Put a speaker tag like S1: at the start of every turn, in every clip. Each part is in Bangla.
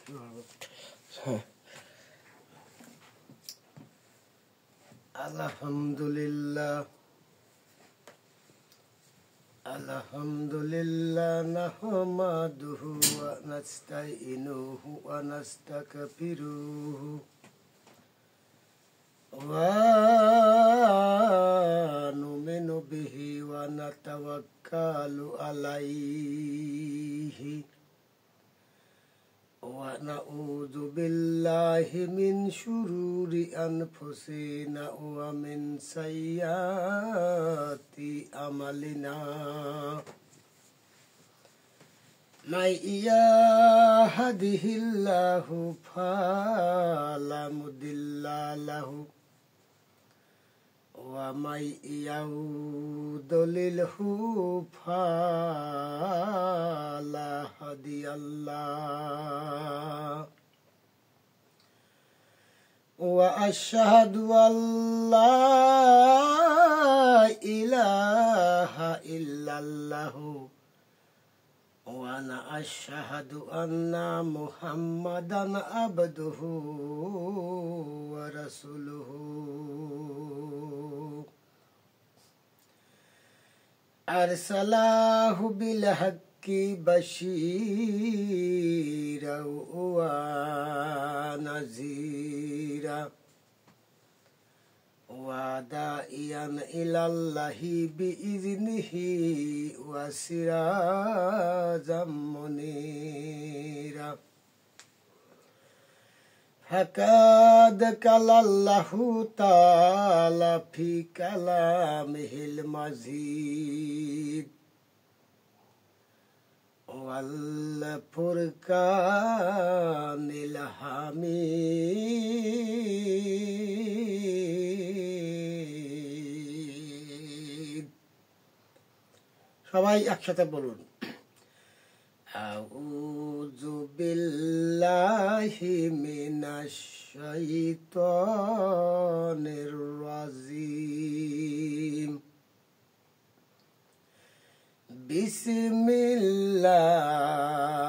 S1: Alhamdulillah nahmaduhu wa nasta'inuhu wa nastaghfiruhu wa nu'minu bihi wa natawakkalu alayhi wa na'udzu billahi min syururi anfusina wa min sayyiati amalina may yahdihillahu fala mudilla lahu wa may yudlilhu fala hadiyallahu wa asyhadu an la ilaha illallah wa ana asyhadu anna muhammadan abduhu wa rasuluhu arsalahu bil haqqi bashiran wa nazira wa da'iyan ilallahi bi'iznihi wa sirajan munira faqad qalallahu ta'ala fi kalamihil mazid wal furqanil hamid সবাই একসাথে বলুন আউযু বিল্লাহি মিনাশ শাইতানির রাজিম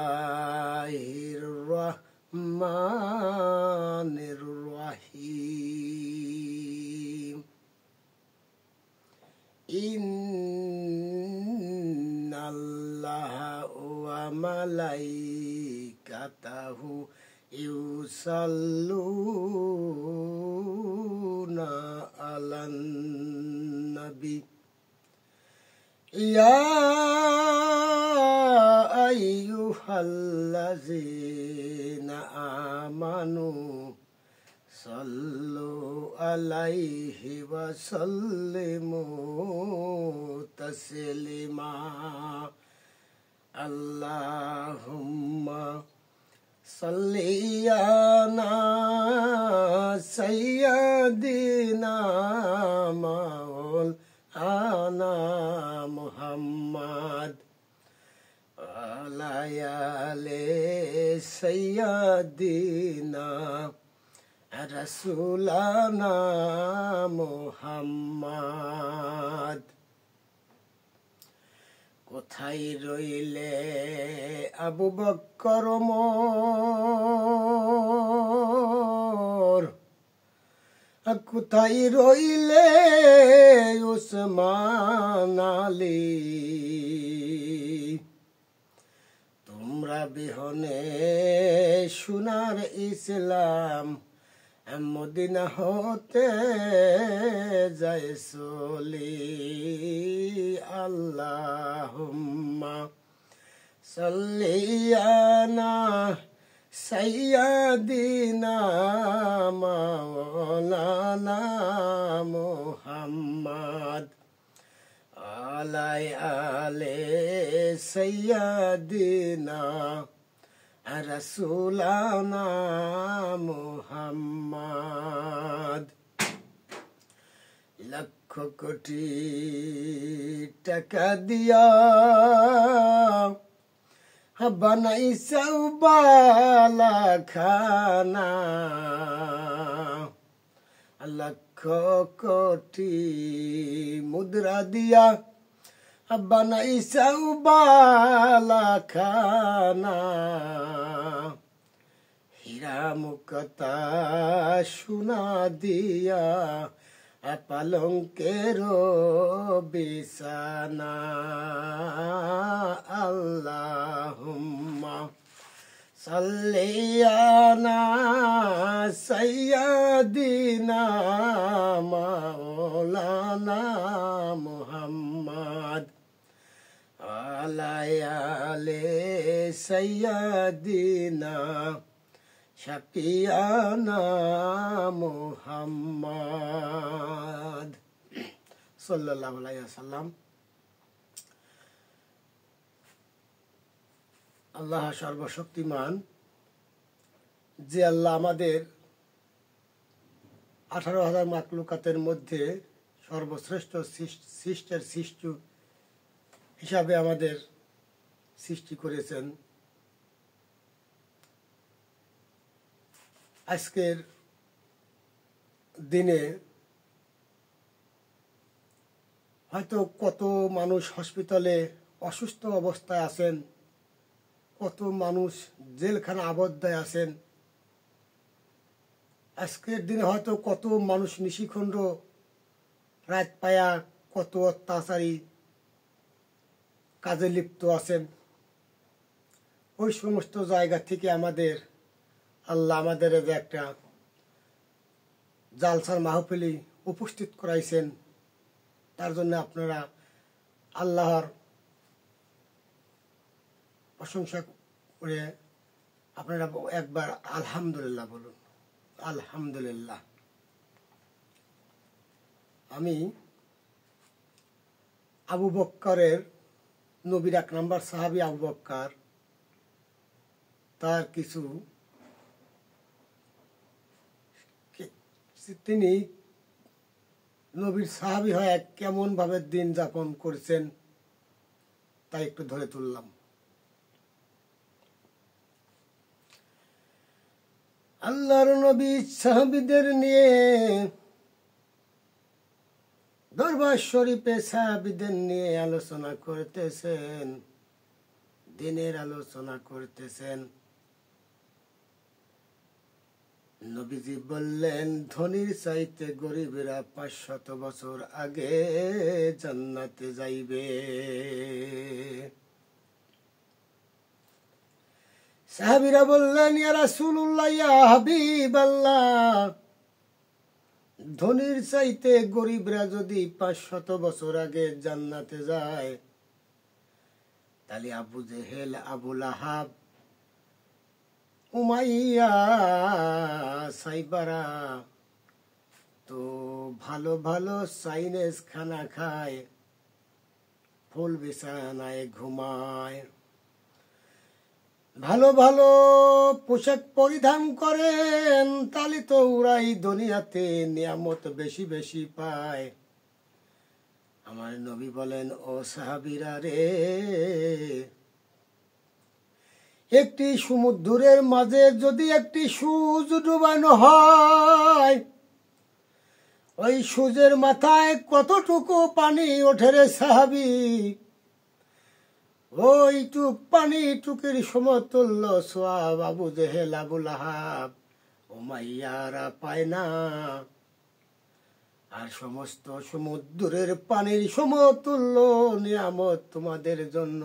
S1: বিসমিল্লাহির রহমানির রহিম ইন্নাল্লাহা ওয়া মালাইকাতাহু ইউসাল্লুনা আলান নাবী ইয়া আইয়ুহাল্লাযীনা আমানু সাল্লু আলাইহি ওয়া সাল্লিমু তাসলিমা আল্লাহুম্মা সাল্লি আলা সাইয়্যিদিনা মাওলানা মুহাম্মদ আলা আলি সাইয়্যিদিনা রাসূলানা মুহাম্মদ কোথায় রইলে আবু বকর মোর কোথায় রইলে উসমান আলী তোমরা বিহনে সোনার ইসলাম মদিনা হতে যায় চলি আল্লাহুম্মা সাল্লি আলা সাইয়্যিদিনা মাওলানা মুহাম্মদ আলা আলি সাইয়্যিদিনা রাসূলানা মুহাম্মদ লক্ষ কোটি টাকা দিয়া বানাইছাও বালা খানা লক্ষ কোটি মুদ্রা দিয়া বানাইছাও বালা খানা হীরা মুক্তা সোনা দিয়া পালঙ্কের বিছানা আল্লাহুম্মা সাল্লি আলা সাইয়্যিদিনা মাওলানা মুহাম্মদ আলাইয়ালে সাইয়্যিদিনা শাফিয়ানা মুহাম্মদ সাল্লাল্লাহু আলাইহি ওয়াসাল্লাম। আল্লাহ সর্বশক্তিমান, যে আল্লাহ আমাদের 18,000 মাখলুকাতের মধ্যে সর্বশ্রেষ্ঠ সৃষ্টের সৃষ্টি হিসাবে আমাদের সৃষ্টি করেছেন। আজকের দিনে হয়তো কত মানুষ হসপিটালে অসুস্থ অবস্থায় আছেন, কত মানুষ জেলখানা আবদ্ধায় আছেন। আজকের দিনে হয়তো কত মানুষ নিশিখণ্ড রাত পায়া কত অত্যাচারী কাজে লিপ্ত আছেন। ওই সমস্ত জায়গা থেকে আমাদের আল্লাহ আমাদের একটা জালসার মাহফিলি উপস্থিত করাইছেন। তার জন্য আপনারা আল্লাহর প্রশংসা করে আপনারা একবার আলহামদুলিল্লাহ বলুন। আলহামদুলিল্লাহ। আমি আবু বক্করের, নবীর 1 নম্বর সাহাবী আবু বক্কর, তার কিছু তিনি নবীর সাহাবী হয়ে কেমন ভাবে দিন যাপন করেছেন তাই একটু ধরে তুললাম। আল্লাহর নবী সাহাবীদের নিয়ে দরবার শরীফে সাহাবীদের নিয়ে আলোচনা করতেছেন, দিনের আলোচনা করতেছেন। নবীজি বললেন, ধনীর চাইতে গরিবেরা 500 বছর আগে জান্নাতে যাইবে। সাহাবীরা বললেন, ইয়া রাসূলুল্লাহ, ইয়া হাবিবাল্লাহ, ধনীর চাইতে গরিবরা যদি 500 বছর আগে জান্নাতে যায়, তাহলে আবু জেহেল, আবু লাহাব, উমাইয়া, সাইবারা তো ভালো ভালো চাইনিজ খানা খায়, ফুল বিছানায় ঘুমায়, ভালো ভালো পোশাক পরিধান করেন, তাহলে তো ওরাই দুনিয়াতে নিয়ামত বেশি বেশি পায়। আমার নবী বলেন, ও সাহাবীরা রে, একটি সমুদ্রের মাঝে যদি একটি সূর্য ডুবানো হয়, ওই সূর্যের মাথায় কতটুকু পানি ওঠে রে সাহাবী, ওইটুক পানি টুকির সমতুল্য সোয়াব আবু জেহেল, আবু লাহাব, উমাইয়ারা পায় না। আর সমস্ত সমুদ্রের পানির সমতুল্য নিয়ামত তোমাদের জন্য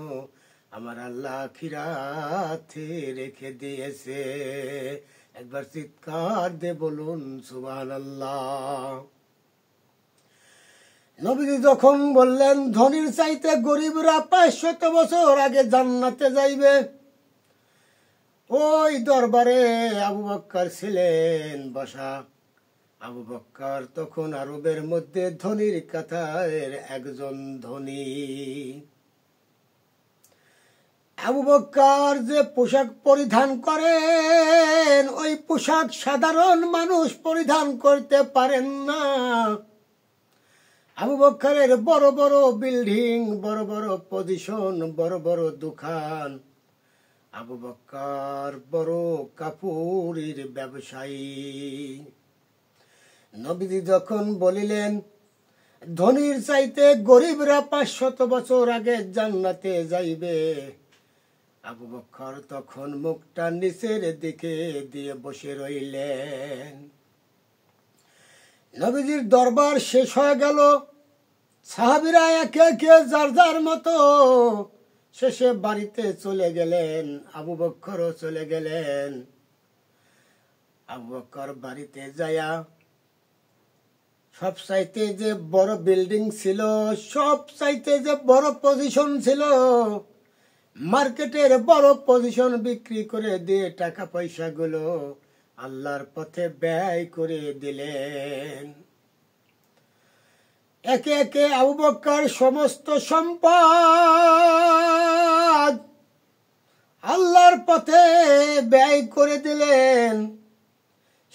S1: আমার আল্লাহ আখিরাতে রেখে দিয়েছে। একবার চিৎকার দিয়ে বলুন সুবহানাল্লাহ। নবীজি যখন বললেন ধনীর চাইতে গরিবরা 500 বছর আগে জান্নাতে যাইবে, ওই দরবারে আবু বক্কর ছিলেন বসা। আবু বক্কর তখন আরবের মধ্যে ধনীর কাতারের একজন ধনী। আবু বক্কর যে পোশাক পরিধান করেন, ওই পোশাক সাধারণ মানুষ পরিধান করতে পারেন না। আবু বক্করের বড় বড় বিল্ডিং, বড় বড় পজিশন, বড় বড় দোকান। আবু বক্কর বড় কাপড়ের ব্যবসায়ী। নবীজি যখন বলিলেন ধনীর চাইতে গরিবরা 500 বছর আগে জান্নাতে যাইবে, আবু বকর তখন মুখটা নিচের দিকে দিয়ে বসে রইলেন। নবীজির দরবার শেষ হয়ে গেল। সাহাবীরা একে একে যার যার মতো শেষে বাড়িতে চলে গেলেন। আবু বকরও চলে গেলেন। আবু বকর বাড়িতে যায়া সব চাইতে যে বড় বিল্ডিং ছিল, সব চাইতে যে বড় পজিশন ছিল, মার্কেটের বড় পজিশন বিক্রি করে দিয়ে টাকা পয়সা গুলো আল্লাহর পথে ব্যয় করে দিলেন। একে একে আবু বকর সমস্ত সম্পদ আল্লাহর পথে ব্যয় করে দিলেন।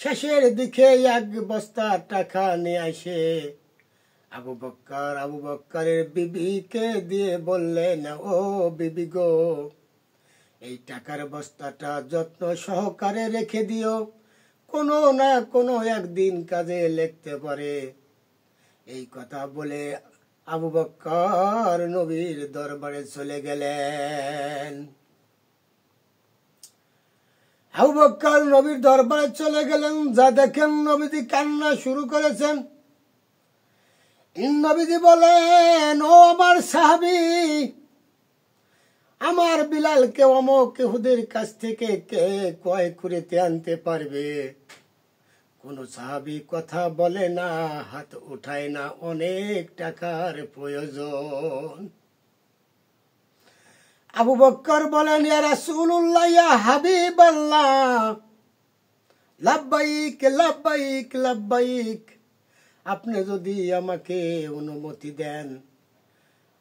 S1: শেষের দিকে এক বস্তা টাকা নিয়ে আসে আবু বকরের বিবিকে দিয়ে বললেন, ও বিবি গো, এই টাকার বস্তাটা যত্ন সহকারে রেখে দিও, কোনো না কোনো একদিন কাজে লাগতে পারে। এই কথা বলে আবু বকর নবীর দরবারে চলে গেলেন। আবু বকর নবীর দরবারে চলে গেলেন। যা দেখেন নবীজি কান্না শুরু করেছেন। নবীজি বলেন, ও আমার সাহাবী, আমার বিলালকে অমুক ইহুদির কাছ থেকে কে ক্রয় করে আনতে পারবে? কোন সাহাবী কথা বলে না, হাত উঠায় না, অনেক টাকার প্রয়োজন। আবু বকর বলেন, ইয়া রাসূলুল্লাহ, ইয়া হাবিবাল্লাহ, লাব্বাইক লাব্বাইক লাব্বাইক। আপনি যদি আমাকে অনুমতি দেন,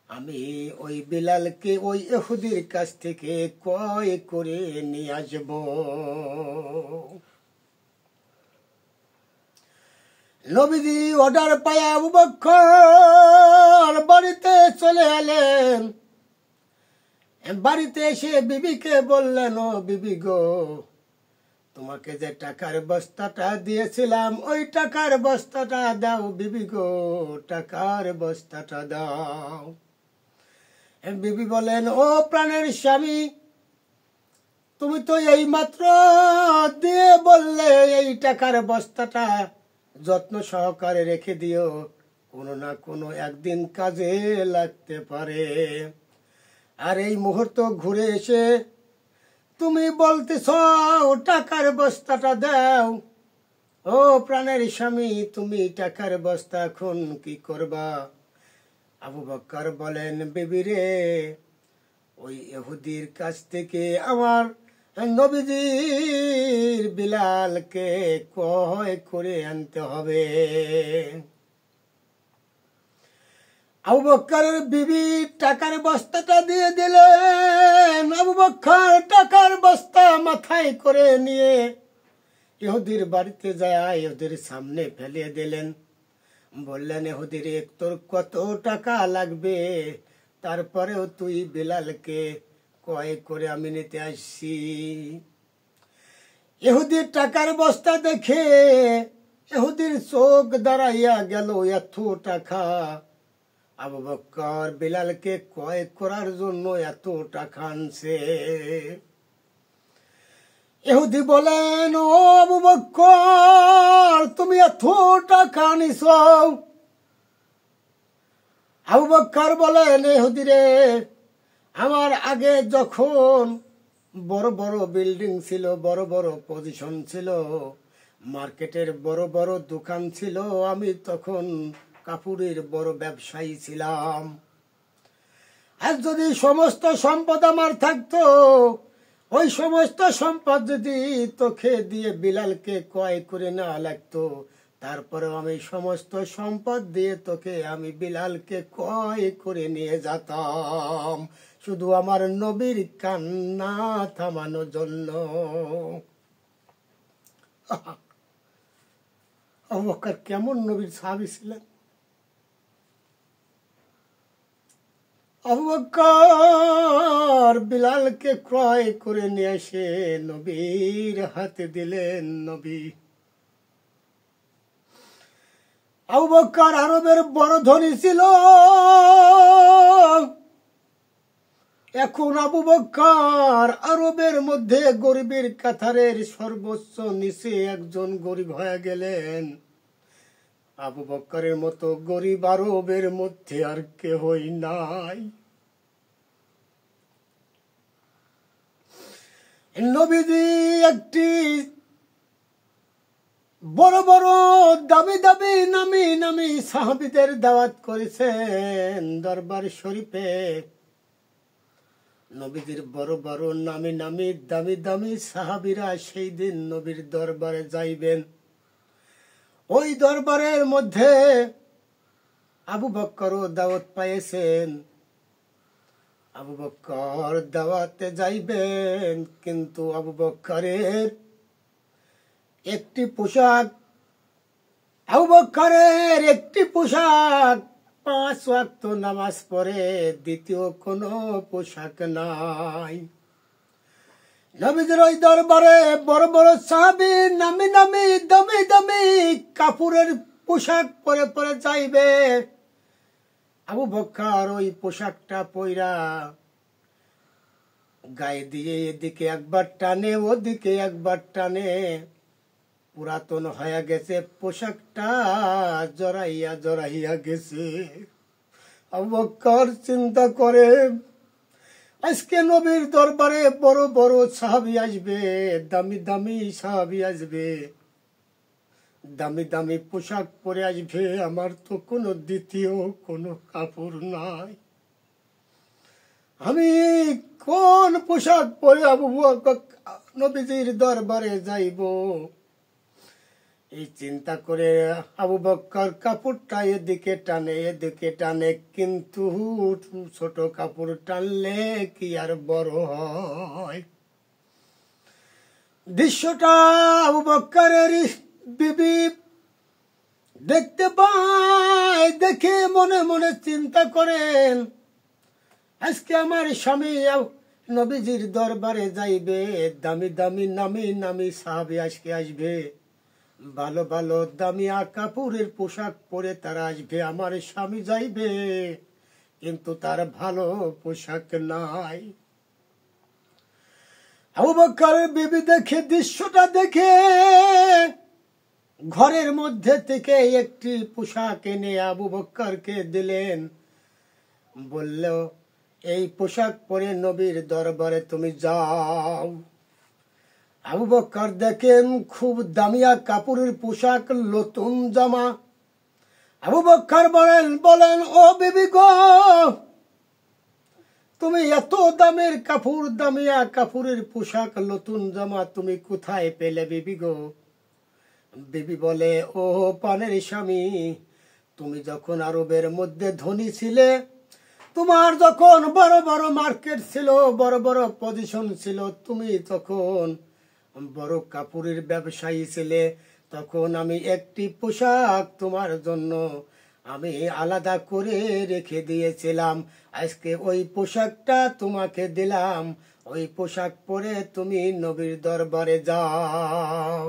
S1: আমি ওই বিলালকে ওই ইহুদির কাছ থেকে ক্রয় করে নিয়ে আসব। নবীজি অর্ডার পায় আবু বকর বাড়িতে চলে এলেন। বাড়িতে এসে বিবিকে বললেন, ও বিবি গো, তোমাকে যে টাকার বস্তাটা দিয়েছিলাম, ওই টাকার বস্তাটা দাও বিবি গো, টাকার বস্তাটা দাও। বিবি বলেন, ও প্রাণের স্বামী, তুমি তো এই মাত্র দিয়ে বললে এই টাকার বস্তাটা যত্ন সহকারে রেখে দিও, কোনো না কোনো একদিন কাজে লাগতে পারে। আর এই মুহূর্ত ঘুরে এসে তুমি বলতেছ টাকার বস্তাটা দাও। ও প্রাণের স্বামী, তুমি টাকার বস্তা এখন কি করবা? আবু বকর বলেন, বিবি রে, ওই ইহুদির কাছ থেকে আমার নবীজির বিলালকে ক্রয় করে আনতে হবে। আবু বকরের বিবি টাকার বস্তাটা দিয়ে দিলেন। আবু বকর টাকার বস্তা মাথায় করে নিয়ে ইহুদির বাড়িতে যায় ইহুদির সামনে ফেলিয়ে দিলেন। বললেন, ইহুদি রে, তোর কত টাকা লাগবে? তারপরেও তুই বিলালকে ক্রয় করে আমি নিতে আসছি। ইহুদির টাকার বস্তা দেখে ইহুদির চোখ দাঁড়াইয়া গেল। এত টাকা! আবু বকর বিলালকে ক্রয় করার জন্য এত টাকা আনছে। ইহুদি বলেন, ও আবু বকর, তুমি এত টাকা আনিস? আবু বকর বলেন, ইহুদি রে, আমার আগে যখন বড় বড় বিল্ডিং ছিল, বড় বড় পজিশন ছিল, মার্কেটের বড় বড় দোকান ছিল, আমি তখন কাপড়ের বড় ব্যবসায়ী ছিলাম। আর যদি সমস্ত সম্পদ আমার থাকতো, ওই সমস্ত সম্পদ যদি তোকে দিয়ে বিলালকে ক্রয় করে নেওয়া লাগতো, তারপরে আমি সমস্ত সম্পদ দিয়ে তোকে আমি বিলালকে ক্রয় করে নিয়ে যেতাম, শুধু আমার নবীর কান্না থামানোর জন্য। আবু বকর কেমন নবীর সাহাবী ছিলেন! আবু বকর বিলালকে ক্রয় করে নিয়ে এসে নবীর হাতে দিলেন। নবী আবু বকর আরবের বড় ধনী ছিল। এখন আবু বকর আরবের মধ্যে গরিবের কাতারের সর্বোচ্চ নিচে একজন গরিব হয়ে গেলেন। আবু বকরের মতো গরিব আরবের মধ্যে আর কেহই নাই। নবীজি একটি বড় বড় দামি দামি নামি নামি সাহাবীদের দাওয়াত করেছেন দরবার শরীফে। নবীজির বড় বড় নামি নামি দামি দামি সাহাবীরা সেই দিন নবীর দরবারে যাইবেন। ওই দরবারের মধ্যে আবু বকরও দাওয়াত পাইয়েছেন। আবু বকর দাওয়াতে যাইবেন, কিন্তু আবু বকরের একটি পোশাক, আবু বকরের একটি পোশাক 5 ওয়াক্ত নামাজ পড়ে, দ্বিতীয় কোনো পোশাক নাই। নবীজির ওই দরবারে বড় বড় সাহাবী নামি নামি দামি দামি কাপড়ের পোশাক পরে পরে যাইবে। আবু বকর ওই পোশাকটা পইরা গায়ে দিয়ে এদিকে একবার টানে ওদিকে একবার টানে, পুরাতন হয়ে গেছে পোশাকটা, জড়াইয়া জড়াইয়া গেছে। আবু বকর চিন্তা করে আজকে নবীর দরবারে বড় বড় সাহাবী আসবে, দামি দামি সাহাবী আসবে, দামি দামি পোশাক পরে আসবে, আমার তো কোনো দ্বিতীয় কোনো কাপড় নাই। আমি কোন পোশাক পরে আবু বকর নবীজির দরবারে যাইব? এই চিন্তা করে আবু বকর কাপড়টা এদিকে টানে এদিকে টানে, কিন্তু ছোট কাপড় টানলে কি আর বড় হয়? দৃশ্যটা আবু বকরের বিবি দেখতে পায়, দেখে মনে মনে চিন্তা করেন আজকে আমার স্বামী নবীজির দরবারে যাইবে, দামি দামি নামি নামি সাহাবী আজকে আসবে, ভালো ভালো দামিয়া কাপড়ের পোশাক পরে তারা আসবে, আমার স্বামী যাইবে কিন্তু তার ভালো পোশাক নাই। আবু বকরের বিবি দেখে, দৃশ্যটা দেখে ঘরের মধ্যে থেকে একটি পোশাক এনে আবু বকরকে দিলেন। বলল, এই পোশাক পরে নবীর দরবারে তুমি যাও। আবু বকর দেখেন খুব দামিয়া কাপড়ের পোশাক, নতুন জামা। আবু বকর বলেন ও বিবি গো, তুমি এত দামের কাপড়, দামিয়া কাপড়ের পোশাক, নতুন জামা তুমি কোথায় পেলে বিবি গো? বিবি বলে, ও পানের স্বামী, তুমি যখন আরবের মধ্যে ধনী ছিলে, তোমার যখন বড় বড় মার্কেট ছিল, বড় বড় পজিশন ছিল, তুমি তখন বড় কাপড়ের ব্যবসায়ী ছিলে, তখন আমি একটি পোশাক তোমার জন্য আমি আলাদা করে রেখে দিয়েছিলাম। আজকে ওই পোশাকটা তোমাকে দিলাম, ওই পোশাক পরে তুমি নবীর দরবারে যাও।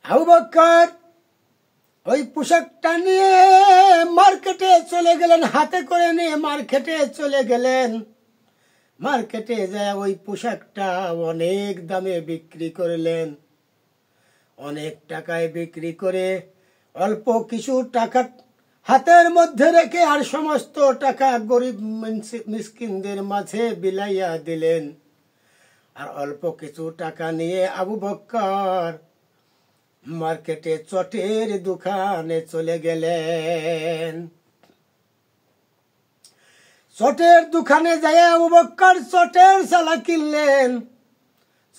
S1: আবু বকর ওই পোশাকটা নিয়ে মার্কেটে চলে গেলেন, হাতে করে নিয়ে মার্কেটে চলে গেলেন। মার্কেটে যায় ওই পোশাকটা অনেক দামে বিক্রি করলেন। অনেক টাকায় বিক্রি করে অল্প কিছু টাকা হাতের মধ্যে রেখে আর সমস্ত টাকা গরিব মিসকিনদের মাঝে বিলাইয়া দিলেন। আর অল্প কিছু টাকা নিয়ে আবু বকর মার্কেটে চটের দোকানে চলে গেলেন। চটের দোকানে যাই আবু বকর চটের সালা কিনলেন।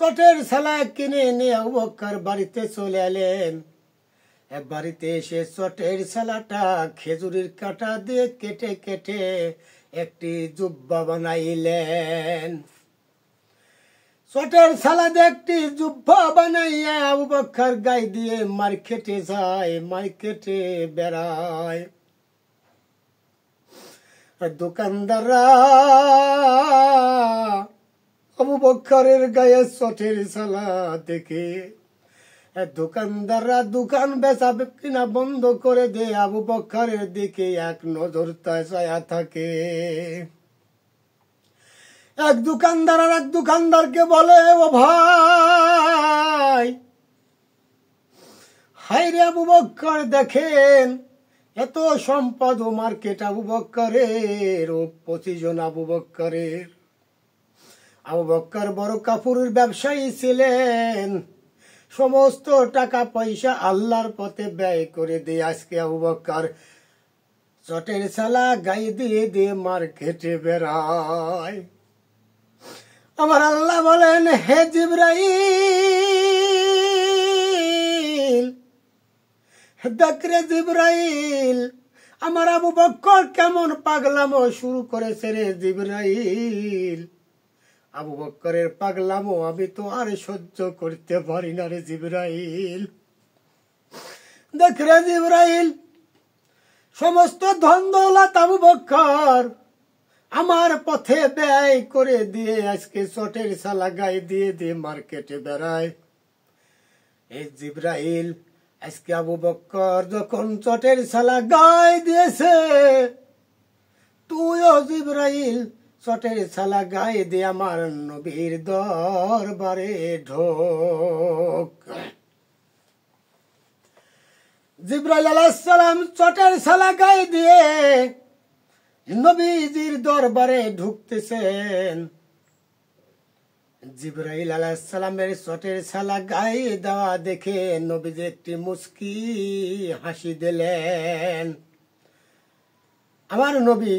S1: চটের সালা কিনে নিয়ে আবু বকর বাড়িতে চলে এলেন। বাড়িতে এসে চটের সালাটা খেজুরের কাঁটা দিয়ে কেটে কেটে একটি জুব্বা বানাইলেন। চটের সালাদে একটি জুব্বা বানাইয়া আবু বকর গায়ে দিয়ে মার্কেটে যায়, মার্কেটে বেড়ায়। দোকানদাররা আবু বকরের গায়ে চটের সালা দেখে দোকানদাররা দোকান বেচা কিনা বন্ধ করে দে, আবু বকরের দিকে এক নজর তাকায়া থাকে। এক দোকানদার আর এক দোকানদারকে বলে, ও ভাই, হায় রে আবু বকর, দেখেন এত সম্পদ ও মার্কেট আবু বকরের, ও 25 জন আবু বকরের। আবু বকর বড় কাপড়ের ব্যবসায়ী ছিলেন, সমস্ত টাকা পয়সা আল্লাহর পথে ব্যয় করে দিয়ে আজকে আবু বকর চটের ছালা গায়ে দিয়ে দিয়ে মার্কেটে বেড়ায়। আমার আল্লাহ বলেন, হে জিবরাইল, দেখ রে জিবরাইল, আমার আবু বকর কেমন পাগলামো শুরু করেছে রে জিবরাইল। আবু বকরের পাগলামো আমি তো আর সহ্য করতে পারি না রে জিবরাইল। দেখ রে জিবরাইল, সমস্ত ধন দৌলত আবু বকর আমার পথে ব্যয় করে দিয়ে আজকে চটের ছালা গায়ে দিয়ে দিয়ে মার্কেটে বেড়ায়। এই জিবরাইল, আজকে আবু বকর যখন চটের ছালা গায়ে দিয়েছে, তুইও জিবরাইল চটের ছালা গায়ে দিয়ে আমার নবীর দরবারে ঢোক। জিবরাইল আলাইহিস সালাম চটের ছালা গায়ে দিয়ে নবীজির দরবারে ঢুকতেছেন। জিবরাইল আলাইহিস সালামের চটের ছালা গায়ে দেওয়া দেখে নবীজি একটি মুস্কি হাসি দিলেন। আমার নবী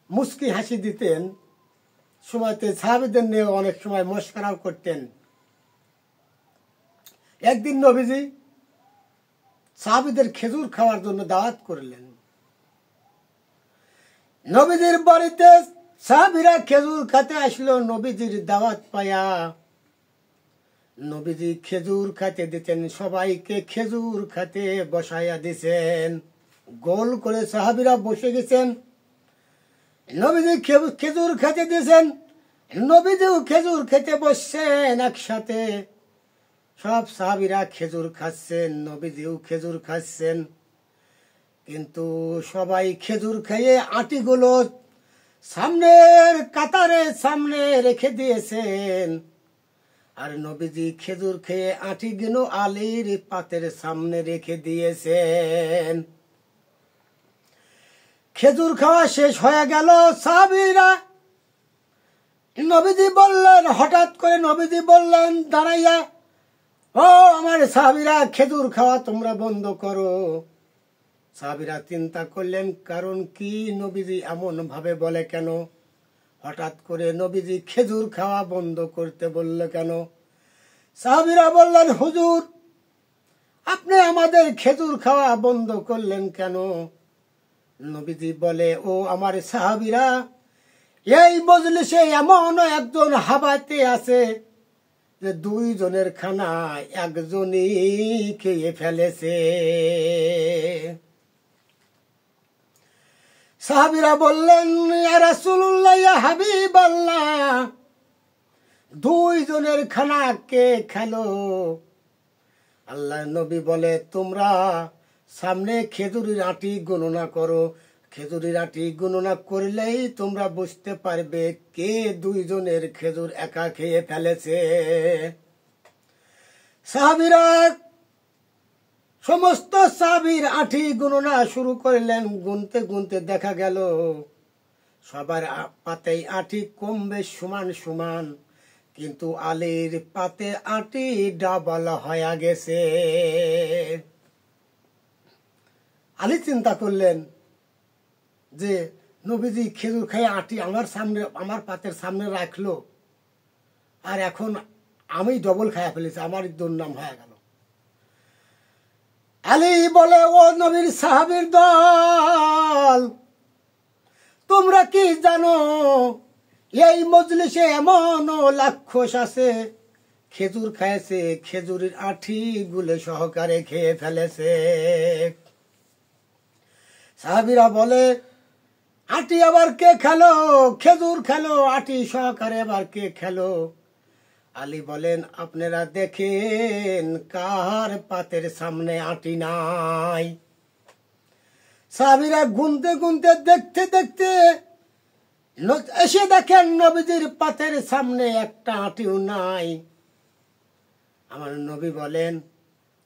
S1: মুস্কি হাসি দিতেন, সময়তে সাহাবীদের নিয়ে অনেক সময় মশকরাও করতেন। একদিন নবীজি সাহাবীদের খেজুর খাওয়ার জন্য দাওয়াত করলেন। নবীজির বাড়িতে সাহাবীরা খেজুর খেতে আসলো। নবীজির দাওয়াত পায়া নবীজি খেজুর খেতে দিতেন, সবাইকে খেজুর খেতে বসাইয়া দিছেন। গোল করে সাহাবীরা বসে গেছেন, নবীজি খেজুর খেতে দিয়েছেন, নবীজিও খেজুর খেতে বসছেন একসাথে। সব সাহাবীরা খেজুর খাচ্ছেন, নবীজিও খেজুর খাচ্ছেন। কিন্তু সবাই খেজুর খেয়ে আটিগুলো সামনের কাতারে সামনে রেখে দিয়েছেন, আর নবীজি খেজুর খেয়ে আটিগুলো আলীর পাতের সামনে রেখে দিয়েছেন। খেজুর খাওয়া শেষ হয়ে গেল। সাহাবীরা নবীজি বললেন, হঠাৎ করে নবীজি বললেন দাঁড়াইয়া, ও আমার সাহাবীরা, খেজুর খাওয়া তোমরা বন্ধ করো। সাহাবীরা চিন্তা করলেন, কারণ কি নবীজি এমন ভাবে বলে কেন? হঠাৎ করে নবীজি খেজুর খাওয়া বন্ধ করতে বলল কেন? সাহাবীরা বললেন, হুজুর, আপনি আমাদের খেজুর খাওয়া বন্ধ করলেন কেন? নবীজি বলে, ও আমার সাহাবীরা, এই মজলিসে এমন একজন হাবাতে আছে যে 2 জনের খানা একজনই খেয়ে ফেলেছে। সাহাবীরা বললেন, ইয়া রাসূলুল্লাহ, ইয়া হাবিবাল্লাহ, 2 জনের খানা কে খেলো? আল্লাহর নবী বলে, তোমরা সামনে খেজুরের আটি গণনা করো। খেজুরের আটি গণনা করলেই তোমরা বুঝতে পারবে কে 2 জনের খেজুর একা খেয়ে ফেলেছে। সাহাবীরা সমস্ত সাহাবীর আটি গণনা শুরু করলেন। গুনতে গুনতে দেখা গেল সবার পাতে আটি কম বেশ সমান সমান, কিন্তু আলীর পাতে আটি ডাবল হয়ে গেছে। আলী চিন্তা করলেন যে নবীজি খেজুর খেয়ে আটি আমার পাতের সামনে রাখলো, আর এখন আমি ডবল খায়া ফেলেছি, আমার দুর্নাম হয়ে গেল। আলী বলে, ও নবীর সাহাবীর দল, তোমরা কি জানো এই মজলিসে এমন লাক্ষস আছে, খেজুর খাইছে, খেজুরের আঠি গুলে সহকারে খেয়ে ফেলেছে। সাহাবীরা বলে, আটি আবার কে খেলো? খেজুর খেলো, আটি সহকারে আবার কে খেলো? আলী বলেন, আপনারা দেখেন কার পাতের সামনে আটি নাই। সাহাবীরা গুনতে গুনতে দেখতে দেখতে এসে দেখেন নবীজির পাতের সামনে একটা আটিও নাই। আমার নবী বলেন,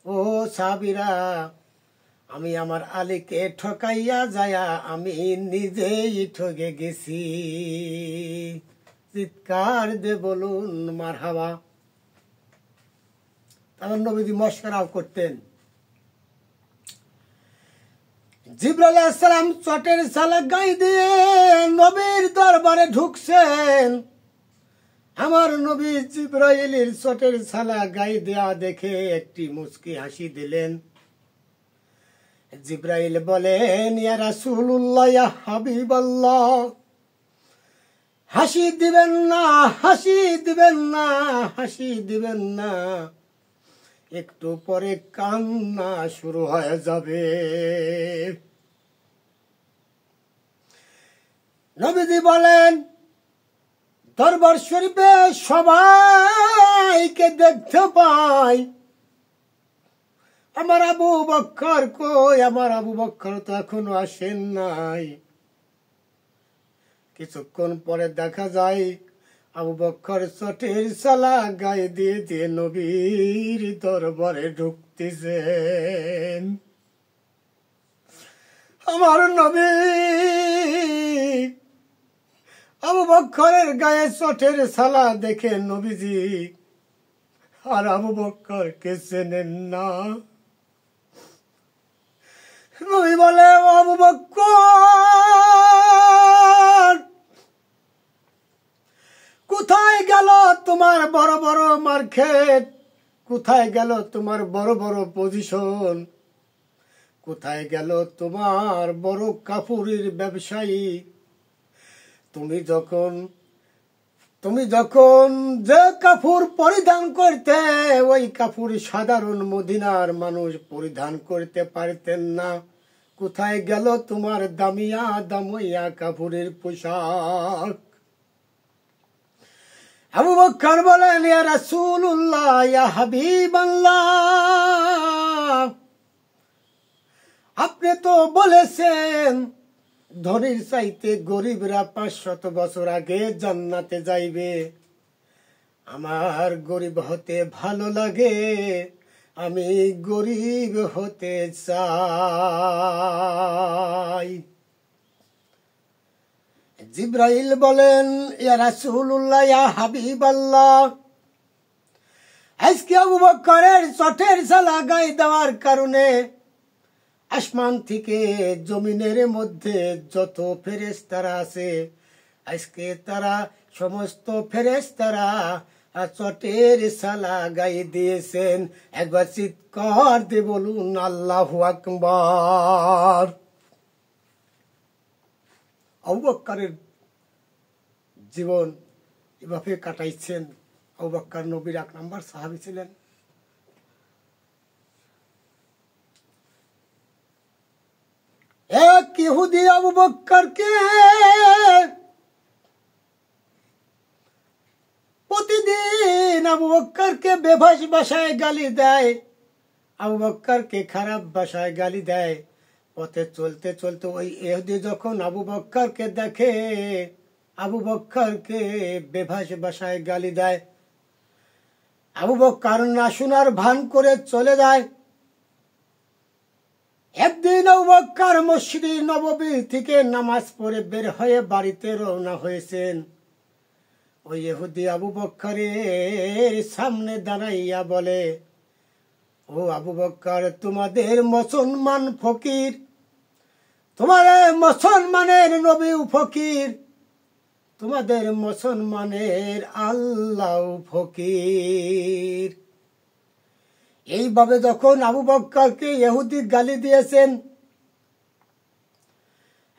S1: ও সাহাবীরা, আমি আমার আলীকে ঠকাইয়া যায়া আমি নিজেই ঠকে গেছি। চিৎকার দে বলুন মারহাবা। আমার নবীজি মশকরাও করতেন। জিবরাইল আলাইহিস সালাম চটের সালা গায়ে দিয়ে নবীর দরবারে ঢুকছেন। আমার নবী জিবরাইলের চটের সালা গায়ে দেয়া দেখে একটি মুচকি হাসি দিলেন। জিবরাইল বলেন, ইয়া রাসূলুল্লাহ, ইয়া হাবিবাল্লাহ, হাসি দিবেন না, হাসি দিবেন না, হাসি দিবেন না, একটু পরে কান্না শুরু হয়ে যাবে। নবীজি বলেন, দরবার শরীফে সবাইকে দেখতে পাই, আমার আবু বকর কই? আমার আবু বকর তো এখনো আসেন নাই। কিছুক্ষণ পরে দেখা যায় আবু বকর চটের সালা গায়ে দিয়ে দিয়ে নবীর দরবারে ঢুকতেছেন। আমার নবী আবু বকরের গায়ে চটের সালা দেখে নবীজি আর আবু বকরকে চেনেন না। নবী বলে, আবু বকর, কোথায় গেল তোমার বড় বড় মার্কেট? কোথায় গেল তোমার বড় বড় পজিশন? কোথায় গেল তোমার বড় কাপড়ের ব্যবসায়ী? তুমি যখন যে কাপড় পরিধান করতে, ওই কাপড় সাধারণ মদিনার মানুষ পরিধান করতে পারতেন না। কোথায় গেল তোমার দামিয়া দামিয়া কাপড়ের পোশাক? আবু বকর বলেন, ইয়া রাসূলুল্লাহ, ইয়া হাবিবাল্লাহ, আপনি তো বলেছেন ধনীর চাইতে গরিবরা 500 বছর আগে জান্নাতে যাইবে। আমার গরিব হতে ভালো লাগে, আমি গরিব হতে চাই। জিবরাইল বলেন, ইয়া রাসূলুল্লাহ, ইয়া হাবিবাল্লাহ, আজকে আবু বকরের চটের সালা গায়ে দেওয়ার কারণে আসমান থেকে জমিনের মধ্যে যত ফেরেশতারা আছে, আজকে তারা সমস্ত ফেরেশতারা চটের সালা গায়ে দিয়েছেন। একবার চিৎকার দিয়ে বলুন আল্লাহু আকবার। আবু বকরের জীবন এভাবে কাটাইছেন। আবু বকর নবীর 1 নম্বর সাহাবী ছিলেন। এক ইহুদি আবু বকরকে প্রতিদিন আবু বকরকে বেভাস ভাষায় গালি দেয়, আবু বকরকে খারাপ ভাষায় গালি দেয়। পথে চলতে চলতে ওই ইহুদি যখন আবু বকরকে দেখে, আবু বকরকে বেভাস ভাষায় গালি দেয়। আবু বকর না শোনার ভান করে চলে যায়। একদিন আবু বকর মসজিদে নববী থেকে নামাজ পড়ে বের হয়ে বাড়িতে রওনা হয়েছেন। ওই ইহুদি আবু বকরের সামনে দাঁড়াইয়া বলে, ও আবু বকর, তোমাদের মুসলমান ফকির, তোমাদের মুসলমানের নবী ফকির, তোমাদের মুসলমানের আল্লাহ ফকির। এইভাবে যখন আবু বকরকে ইহুদি গালি দিয়েছেন,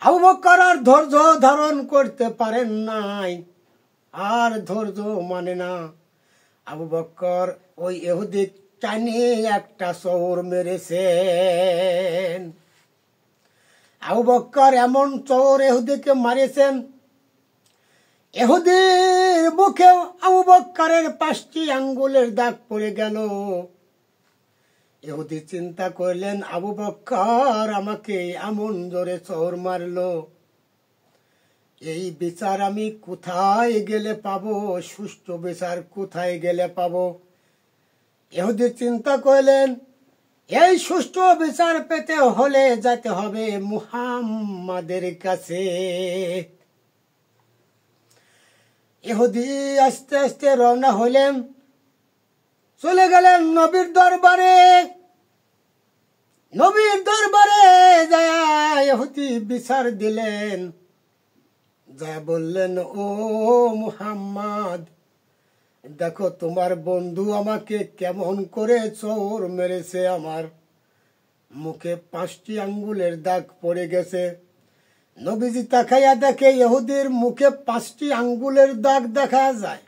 S1: আবু বকর আর ধৈর্য ধারণ করতে পারেন নাই, আর ধৈর্য মানে না। আবু বকর ওই ইহুদি টানিয়ে একটা চৌর মেরেছেন। আবু বকর এমন চৌর ইহুদিকে মারেছেন, ইহুদির মুখে মুখে আবু বক্করের 5টি আঙ্গুলের দাগ পড়ে গেল। ইহুদি চিন্তা করলেন, আবু বক্কর আমাকে এমন জোরে চোর মারলো, এই বিচার আমি কোথায় গেলে পাবো? সুষ্ঠু বিচার কোথায় গেলে পাবো? ইহুদি চিন্তা করলেন, এই সুষ্ঠু বিচার পেতে হলে যেতে হবে মুহাম্মাদের কাছে। ইহুদি আস্তে আস্তে রওনা হলেন, চলে গেলেন নবীর দরবারে। নবীর দরবারে যায় ইহুদি বিচার দিলেন, যা বললেন, ও মুহাম্মদ, দেখো তোমার বন্ধু আমাকে কেমন করে চোর মেরেছে, আমার মুখে 5টি আঙ্গুলের দাগ পড়ে গেছে। নবীজি তাকাইয়া দেখে ইহুদির মুখে 5টি আঙ্গুলের দাগ দেখা যায়।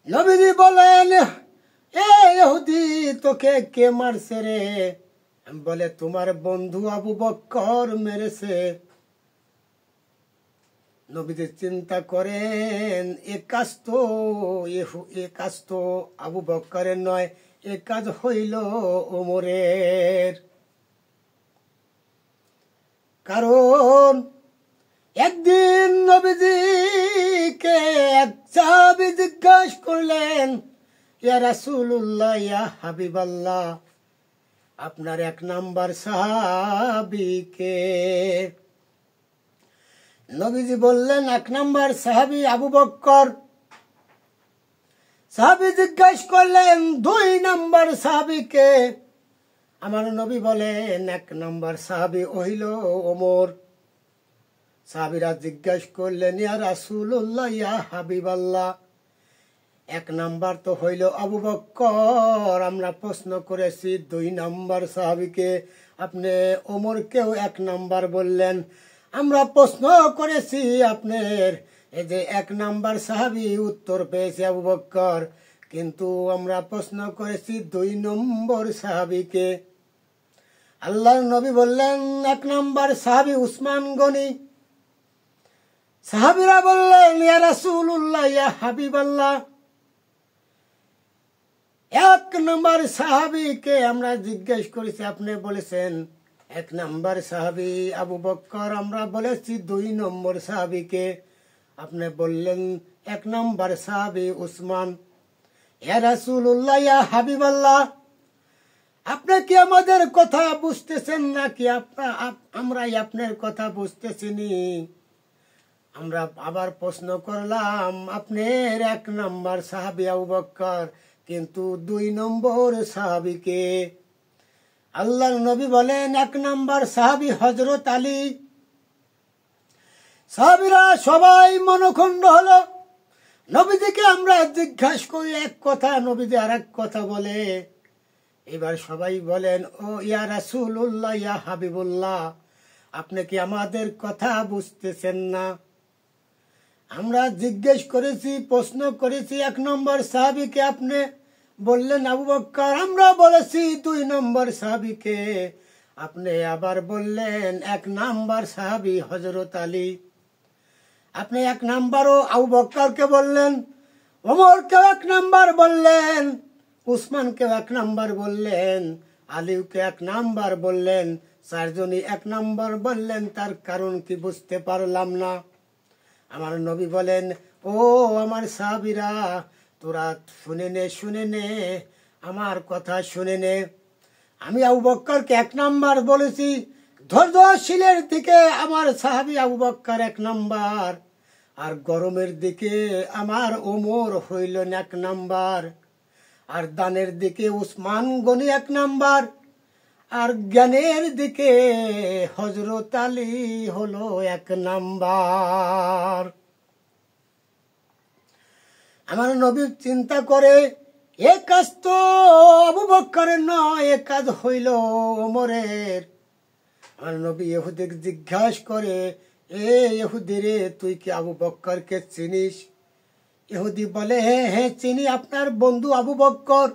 S1: নবীজি বলেন, এ ইহুদি, তোকে কে মারছে রে? বলে, তোমার বন্ধু আবু বক্কর মেরেছে। নবীজি চিন্তা করেন, এ কাজ তো আবু বক্করের নয়, এ কাজ হইল ওমরের। কারণ একদিন নবীজিকে এক সাহাবী জিজ্ঞাসা করলেন, ইয়া রাসূলুল্লাহ, ইয়া হাবিবাল্লাহ, আপনার 1 নাম্বার সাহাবী কে? নবীজি বললেন, 1 নাম্বার সাহাবী আবু বক্কর। সাহাবী জিজ্ঞাসা করলেন, 2 নাম্বার সাহাবী কে? আমার নবী বলেন, 1 নাম্বার সাহাবী হইল ওমর। সাহাবীরা জিজ্ঞাসা করলেন, ইয়া রাসূলুল্লাহ, ইয়া হাবিবাল্লাহ, 1 নাম্বার তো হইল আবু বক্কর, আমরা প্রশ্ন করেছি 2 নাম্বার সাহাবীকে, আপনি ওমরকেও 1 নাম্বার বললেন। আমরা প্রশ্ন করেছি আপনার এই যে 1 নাম্বার সাহাবী উত্তর পেয়েছে আবু বক্কর, কিন্তু আমরা প্রশ্ন করেছি 2 নম্বর সাহাবীকে। আল্লাহর নবী বললেন, 1 নাম্বার সাহাবী উসমান গনি। সাহাবীরা বললেন, ইয়া রাসূলুল্লাহ, ইয়া হাবিবাল্লাহ, 1 নাম্বার সাহাবীকে আমরা জিজ্ঞেস করেছি, আপনি বলেছেন 1 নাম্বার সাহাবী আবু বক্কর, আমরা বলেছি 2 নম্বর সাহাবীকে, আপনি বললেন 1 নাম্বার সাহাবী উসমান। ইয়া রাসূলুল্লাহ, ইয়া হাবিবাল্লাহ, আপনি কি আমাদের কথা বুঝতেছেন নাকি আমরা আপনার কথা বুঝতেছিনি? আমরা আবার প্রশ্ন করলাম, আপনার 1 নাম্বার সাহাবী আবু বক্কর, কিন্তু 2 নম্বর সাহাবীকে? আল্লাহর নবী বলেন, 1 নাম্বার সাহাবী হযরত আলী। সাহাবীরা সবাই মনখুন্দ হলো। নবীজিকে আমরা জিজ্ঞাসা করি এক কথা, নবীজি আরেক কথা বলে। এবার সবাই বলেন, ও ইয়া রাসূলুল্লাহ, ইয়া হাবিবুল্লাহ, আপনি কি আমাদের কথা বুঝতেছেন না? আমরা জিজ্ঞেস করেছি, প্রশ্ন করেছি 1 নম্বর সাহাবীকে, আপনি বললেন আবু বক্কর, আমরা বলেছি 2 নম্বর সাহাবীকে, আপনি আবার বললেন 1 নাম্বার সাহাবী হযরত আলী। আপনি 1 নাম্বারও আবু বক্করকে বললেন, ওমরকেও 1 নাম্বার বললেন, উসমানকেও 1 নাম্বার বললেন, আলীকে 1 নাম্বার বললেন, 4 জনই 1 নাম্বার বললেন, তার কারণ কি বুঝতে পারলাম না। আমার নবী বলেন, ও আমার সাহাবীরা, তোরা শুনে নে, আমার কথা শুনে নে। আমি আবু বক্করকে 1 নাম্বার বলেছি, ধৈর্যশীলের দিকে আমার সাহাবী আবু বক্কর 1 নাম্বার, আর গরমের দিকে আমার ওমর হইল 1 নাম্বার, আর দানের দিকে উসমান গনি 1 নাম্বার, আর জ্ঞানের দিকে হযরত আলী হলো 1 নাম্বার। আমার নবী চিন্তা করে, এ কাজ তো আবু বক্করের নয়, এ কাজ হইল ওমরের। আমার নবী ইহুদিকে জিজ্ঞাসা করে, এ ইহুদি রে, তুই কি আবু বক্করকে চিনিস? ইহুদি বলে, হ্যাঁ চিনি, আপনার বন্ধু আবু বক্কর।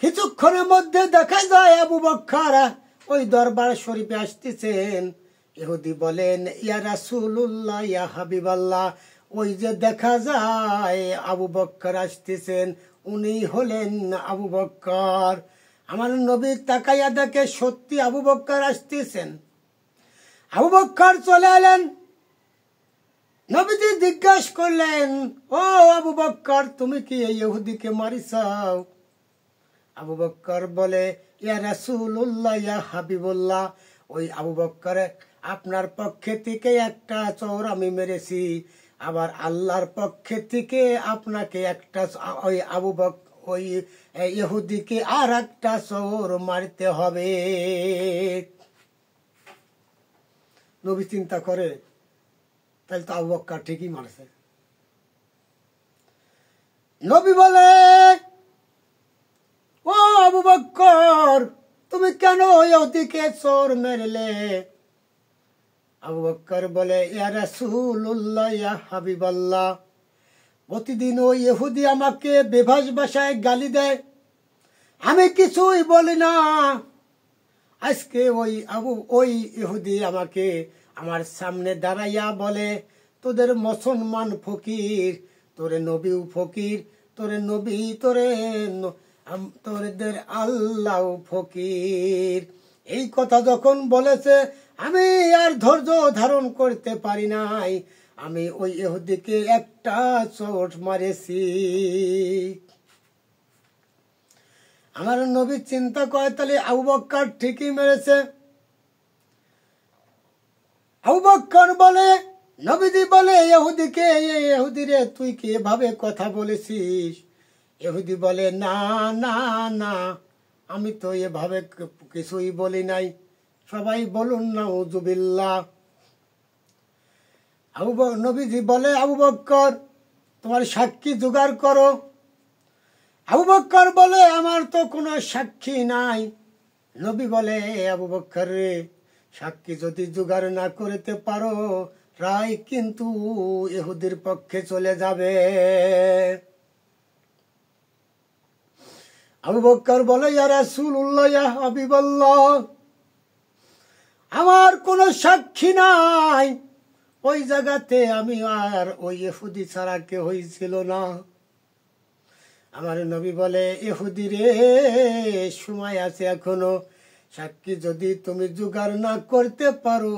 S1: কিছুক্ষণের মধ্যে দেখা যায় আবু বক্কর ওই দরবার শরীফে আসতেছেন। ইহুদি বলেন, ইয়া রাসূলুল্লাহ, ইয়া হাবিবাল্লাহ, ওই যে দেখা যায় আবু বক্কর আসতেছেন, উনি হলেন আবু বক্কর। আমার নবী তাকাইয়া দেখে সত্যি আবু বক্কর আসতেছেন। আবু বক্কর চলে এলেন। নবীজি জিজ্ঞাসা করলেন, ও আবু বক্কর, তুমি কি এই ইহুদিকে মারিছাও? আবু বক্কর বলে, ইয়া রাসূলুল্লাহ, ইয়া হাবিবুল্লাহ, ওই আবু বক্কর, আপনার পক্ষে থেকে একটা চোর আমি মেরেছি, আবার আল্লাহর পক্ষে থেকে আপনাকে একটা, ওই ওই ইহুদিকে আর একটা চোর মারতে হবে। নবী চিন্তা করে, তাহলে তো আবু বক্কর ঠিকই মারছে। নবী বলে, ও আবু বক্কর, তুমি কেন ইহুদিকে চোর মেরলে? আবু বক্কর বলে, ইয়া রাসূলুল্লাহ, ইয়া হাবিবাল্লাহ, প্রতিদিন ওই ইহুদি আমাকে বেভাস ভাষায় গালি দেয়, আমি কিছুই বলি না। আজকে ওই ইহুদি আমাকে আমার সামনে দাঁড়াইয়া বলে, তোদের মুসলমান ফকির, তোরে নবীও ফকির, তোদের আল্লাহ ফকির। এই কথা যখন বলেছে, আমি আর ধৈর্য ধারণ করতে পারি নাই, আমি ওই ইহুদিকে একটা চোট মারেছি। আমার নবী চিন্তা করে, তাহলে আবু বক্কর ঠিকই মেরেছে। আবু বক্কর বলে, নবীজি বলে ইহুদিকে, ইহুদি রে, তুই কি এভাবে কথা বলেছিস? ইহুদি বলে, না না না, আমি তো এভাবে কিছুই বলি নাই। সবাই বলুন নাউজুবিল্লাহ। নবীজি বলে, আবু বক্কর, তোমার সাক্ষী জোগাড় করো। আবু বক্কর বলে, আমার তো কোনো সাক্ষী নাই। নবী বলে, আবু বক্কর রে, সাক্ষী যদি জোগাড় না করতে পারো, রায় কিন্তু ইহুদির পক্ষে চলে যাবে। আবু বক্কর বলে, ইয়া রাসূলুল্লাহ, ইয়া হাবিবাল্লাহ, আমার কোনো সাক্ষী নাই। ওই জায়গাতে আমি আর ওই ইহুদি ছাড়া কেউই ছিল না। আমার নবী বলে, ইহুদি রে, সময় আছে এখনো, সাক্ষী যদি তুমি জোগাড় না করতে পারো,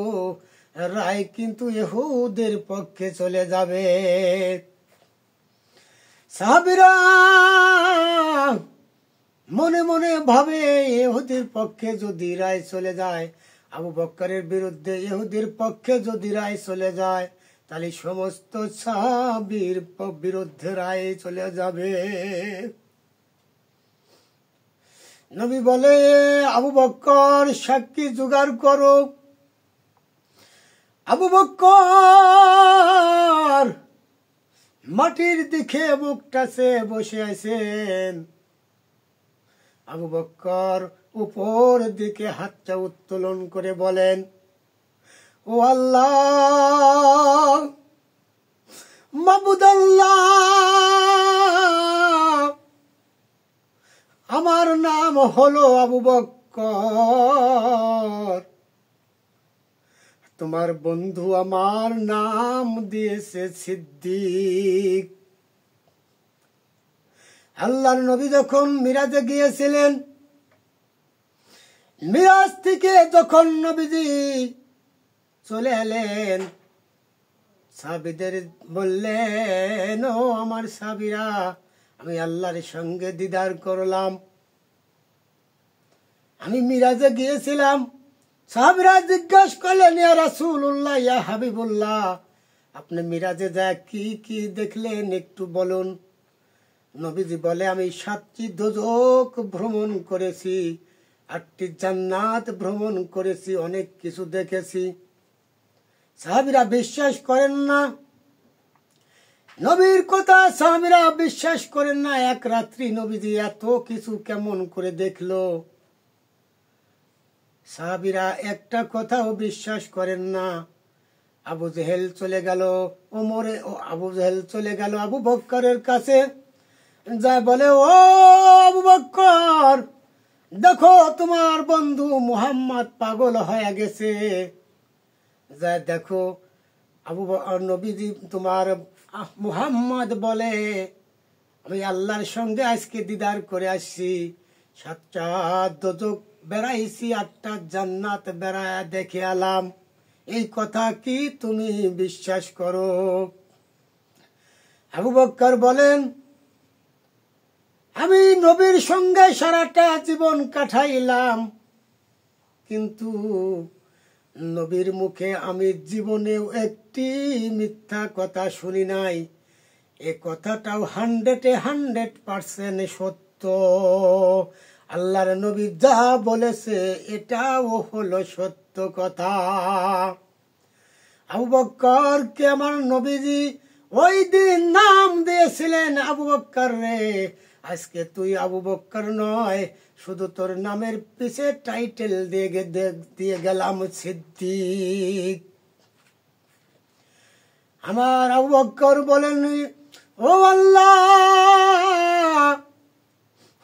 S1: রায় কিন্তু ইহুদের পক্ষে চলে যাবে। সাহাবীরা মনে মনে ভাবে, ইহুদির পক্ষে যদি রায় চলে যায়, আবু বক্করের বিরুদ্ধে ইহুদির পক্ষে যদি রায় চলে যায়, তাহলে সমস্ত সাহাবীর বিরুদ্ধে রায় চলে যাবে। নবী বলে, আবু বক্কর, সাক্ষী জোগাড় করো। আবু বক্কর মাটির দিকে মুখটা সে বসে আছেন। আবু বক্কর উপর দিকে হাতটা উত্তোলন করে বলেন, ও আল্লাহ, মাবুদ আল্লাহ, আমার নাম হলো আবু বক্কর, তোমার বন্ধু আমার নাম দিয়েছে সিদ্দিক। আল্লাহর নবী যখন মিরাজে গিয়েছিলেন, মিরাজ থেকে যখন নবীজি চলে এলেন, সাহাবীদের বললেন, ও আমার সাহাবীরা, আমি আল্লাহর সঙ্গে দিদার করলাম, আমি মিরাজে গিয়েছিলাম। সাহাবীরা জিজ্ঞাসা করলেন, ইয়া রাসূলুল্লাহ, ইয়া হাবিবুল্লাহ, আপনি মিরাজে যা কি কি দেখলেন একটু বলুন। নবীজি বলে, আমি 7টি দোজখ ভ্রমণ করেছি, 8টি জান্নাত ভ্রমণ করেছি, অনেক কিছু দেখেছি। সাহাবীরা বিশ্বাস করেন না নবীর কথা, সাহাবীরা বিশ্বাস করেন না। এক রাত্রি নবীজি এত কিছু কেমন করে দেখলো, সাহাবীরা একটা কথাও বিশ্বাস করেন না। আবু জেহেল চলে গেল আবু জেহেল চলে গেল আবু বক্করের কাছে, যা বলে, ও আবু বক্কর, দেখো তোমার বন্ধু মুহাম্মদ পাগল হয়ে গেছে। যা দেখো নবীজি তোমার মুহাম্মদ বলে আমি আল্লাহর সঙ্গে আজকে দিদার করে আসছি, 7টা দোজখ বেড়াইছি, 8টা জান্নাত বেড়ায় দেখে আলাম, এই কথা কি তুমি বিশ্বাস করো? আবু বকর বলেন আমি নবীর সঙ্গে সারাটা জীবন কাটাইলাম, কিন্তু নবীর মুখে আমি জীবনেও একটি মিথ্যা কথা শুনি নাই, এ কথাটাও 100% সত্য। আল্লাহর নবী যা বলেছে এটাও হলো সত্য কথা। আবু বকরকে আমার নবীজি ওই দিন নাম দিয়েছিলেন আবু বকর রে, আজকে তুই আবু বকর নয়, শুধু তোর নামের পিছে টাইটেল দিয়ে গেলাম সিদ্দিক। আমার আবু বকর বলেন ও আল্লাহ,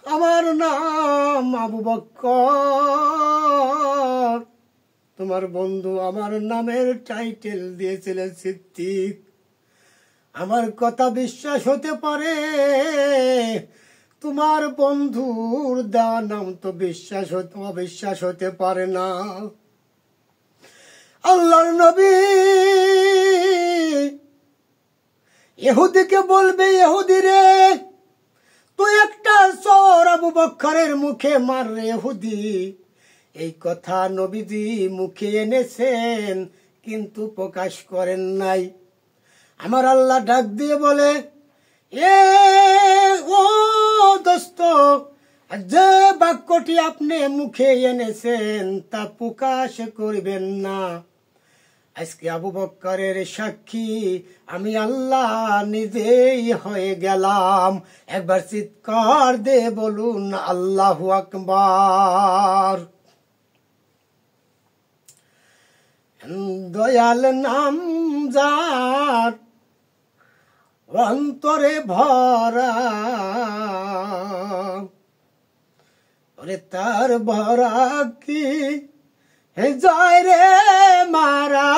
S1: আমার নাম আবু বকর, তোমার বন্ধু আমার নামের টাইটেল দিয়েছিলেন সিদ্দিক, আমার কথা বিশ্বাস হতে পারে, তোমার বন্ধুর দেওয়া নাম তো অবিশ্বাস হতে পারে না। আল্লাহর নবী ইহুদিকে বলবে, ইহুদি রে তুই একটা চোর, আবু বকরের মুখে মার রে ইহুদি। এই কথা নবীজি মুখে এনেছেন কিন্তু প্রকাশ করেন নাই। আমার আল্লাহ ডাক দিয়ে বলে এ ও দোস্ত, যে বাক্যটি আপনি মুখে এনেছেন তা প্রকাশ করবেন না। আজকে আবু বকরের সাক্ষী আমি আল্লাহ নিজেই হয়ে গেলাম। একবার চিৎকার দে বলুন আল্লাহু আকবার। দয়াল নাম যার অন্তরে ভরা, ওরে তার ভরা কি যায় রে মারা,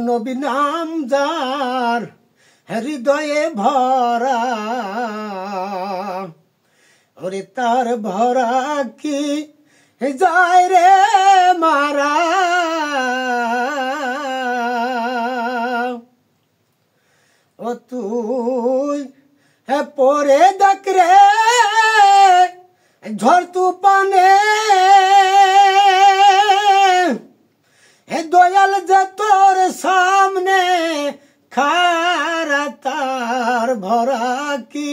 S1: নবী নাম যার হৃদয়ে ভরা, ওরে তার ভরা কি যায় রে মারা। ও তুই পরে দেখ রে ঝড় তুফানে, দয়াল যে তোর সামনে খারা, তার ভরা কি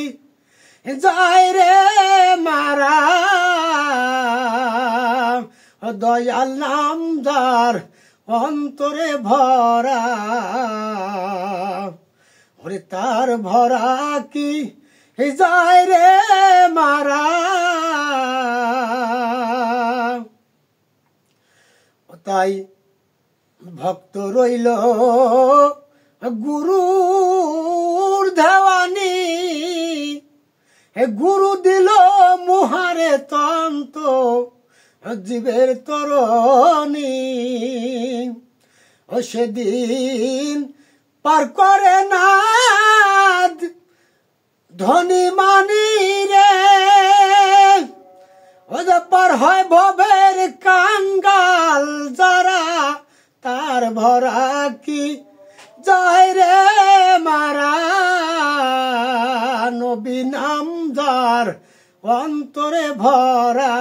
S1: যায় রে মারা। দয়াল নাম যার অন্তরে ভরা, ওরে তার ভরা কি যায় রে মারা। তাই ভক্ত রইল গুরুর দেওয়ানি, গুরু দিল মুহারে তন্ত জীবের তরণী। ও সেদিন পার করে না ধনী মানি রে, ও যে পার হয় ভবের কাঙ্গাল যারা, তার ভরা কি যায় রে মারা। নবী নাম যার অন্তরে ভরা,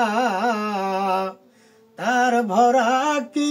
S1: তার ভরা কি